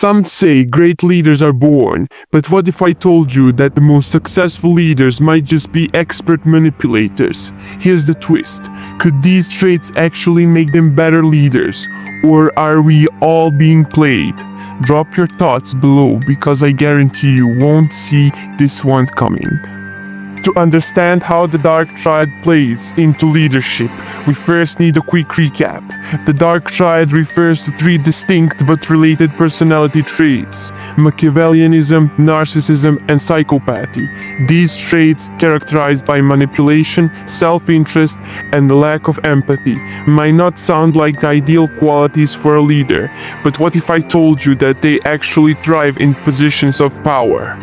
Some say great leaders are born, but what if I told you that the most successful leaders might just be expert manipulators? Here's the twist. Could these traits actually make them better leaders? Or are we all being played? Drop your thoughts below because I guarantee you won't see this one coming. To understand how the dark triad plays into leadership, we first need a quick recap. The dark triad refers to three distinct but related personality traits: Machiavellianism, narcissism, and psychopathy. These traits, characterized by manipulation, self-interest, and the lack of empathy, might not sound like the ideal qualities for a leader, but what if I told you that they actually thrive in positions of power?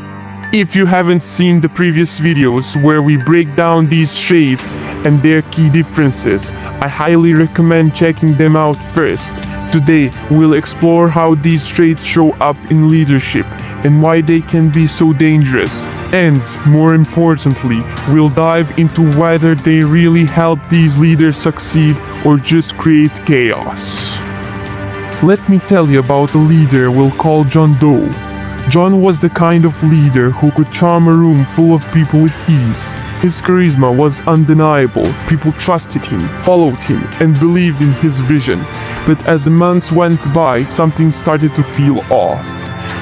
If you haven't seen the previous videos where we break down these traits and their key differences, I highly recommend checking them out first. Today, we'll explore how these traits show up in leadership and why they can be so dangerous. And, more importantly, we'll dive into whether they really help these leaders succeed or just create chaos. Let me tell you about a leader we'll call John Doe. John was the kind of leader who could charm a room full of people with ease. His charisma was undeniable. People trusted him, followed him, and believed in his vision. But as the months went by, something started to feel off.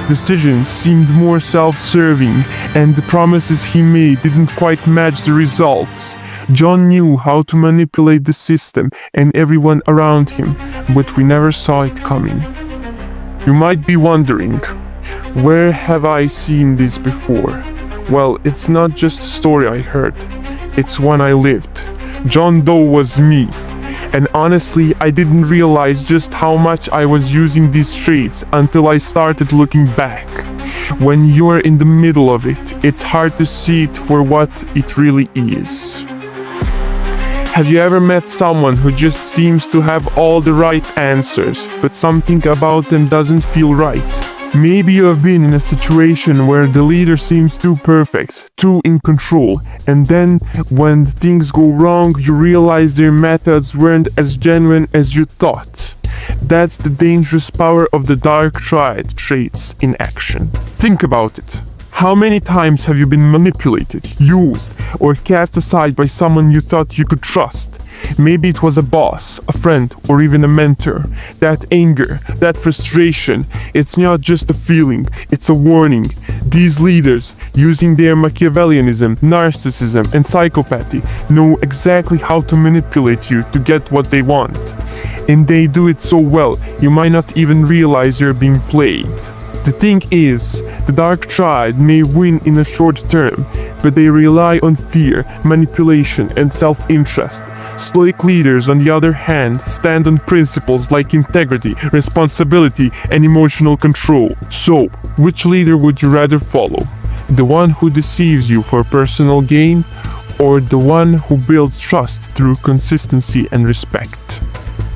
Decisions seemed more self-serving, and the promises he made didn't quite match the results. John knew how to manipulate the system and everyone around him, but we never saw it coming. You might be wondering, where have I seen this before? Well, it's not just a story I heard, it's one I lived. John Doe was me. And honestly, I didn't realize just how much I was using these traits until I started looking back. When you're in the middle of it, it's hard to see it for what it really is. Have you ever met someone who just seems to have all the right answers, but something about them doesn't feel right? Maybe you have been in a situation where the leader seems too perfect, too in control, and then when things go wrong, you realize their methods weren't as genuine as you thought. That's the dangerous power of the dark triad traits in action. Think about it. How many times have you been manipulated, used, or cast aside by someone you thought you could trust? Maybe it was a boss, a friend, or even a mentor. That anger, that frustration, it's not just a feeling, it's a warning. These leaders, using their Machiavellianism, narcissism, and psychopathy, know exactly how to manipulate you to get what they want. And they do it so well, you might not even realize you're being played. The thing is, the dark triad may win in a short term, but they rely on fear, manipulation, and self-interest. Stoic leaders, on the other hand, stand on principles like integrity, responsibility, and emotional control. So, which leader would you rather follow? The one who deceives you for personal gain, or the one who builds trust through consistency and respect?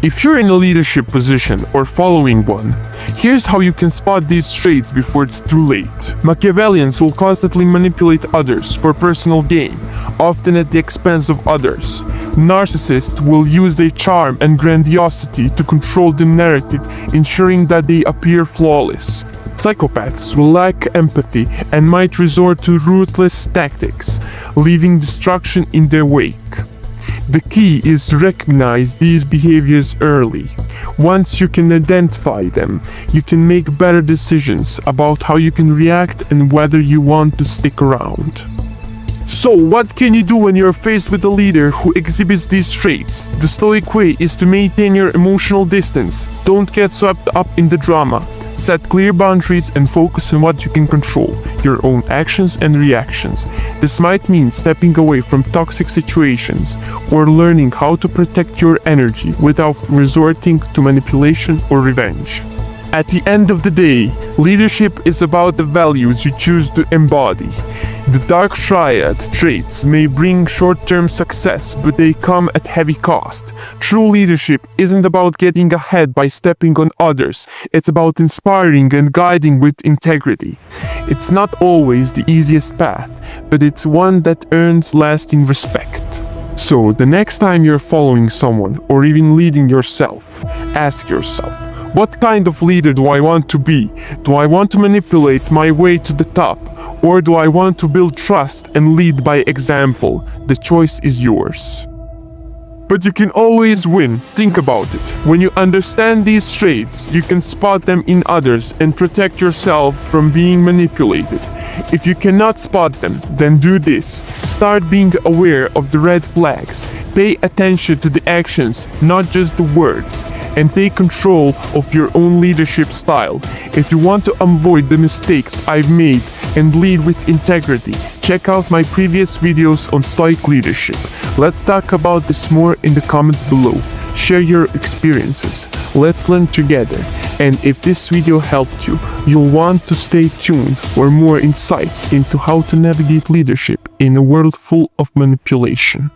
If you're in a leadership position or following one, here's how you can spot these traits before it's too late. Machiavellians will constantly manipulate others for personal gain, often at the expense of others. Narcissists will use their charm and grandiosity to control the narrative, ensuring that they appear flawless. Psychopaths will lack empathy and might resort to ruthless tactics, leaving destruction in their wake. The key is to recognize these behaviors early. Once you can identify them, you can make better decisions about how you can react and whether you want to stick around. So, what can you do when you're faced with a leader who exhibits these traits? The Stoic way is to maintain your emotional distance. Don't get swept up in the drama. Set clear boundaries and focus on what you can control, your own actions and reactions. This might mean stepping away from toxic situations or learning how to protect your energy without resorting to manipulation or revenge. At the end of the day, leadership is about the values you choose to embody. The dark triad traits may bring short-term success, but they come at heavy cost. True leadership isn't about getting ahead by stepping on others. It's about inspiring and guiding with integrity. It's not always the easiest path, but it's one that earns lasting respect. So, the next time you're following someone or even leading yourself, ask yourself, What kind of leader do I want to be? Do I want to manipulate my way to the top? Or do I want to build trust and lead by example? The choice is yours. But you can always win. Think about it. When you understand these traits, you can spot them in others and protect yourself from being manipulated. If you cannot spot them, then do this. Start being aware of the red flags. Pay attention to the actions, not just the words, and take control of your own leadership style. If you want to avoid the mistakes I've made and lead with integrity, check out my previous videos on Stoic leadership. Let's talk about this more in the comments below. Share your experiences. Let's learn together. And if this video helped you, you'll want to stay tuned for more insights into how to navigate leadership in a world full of manipulation.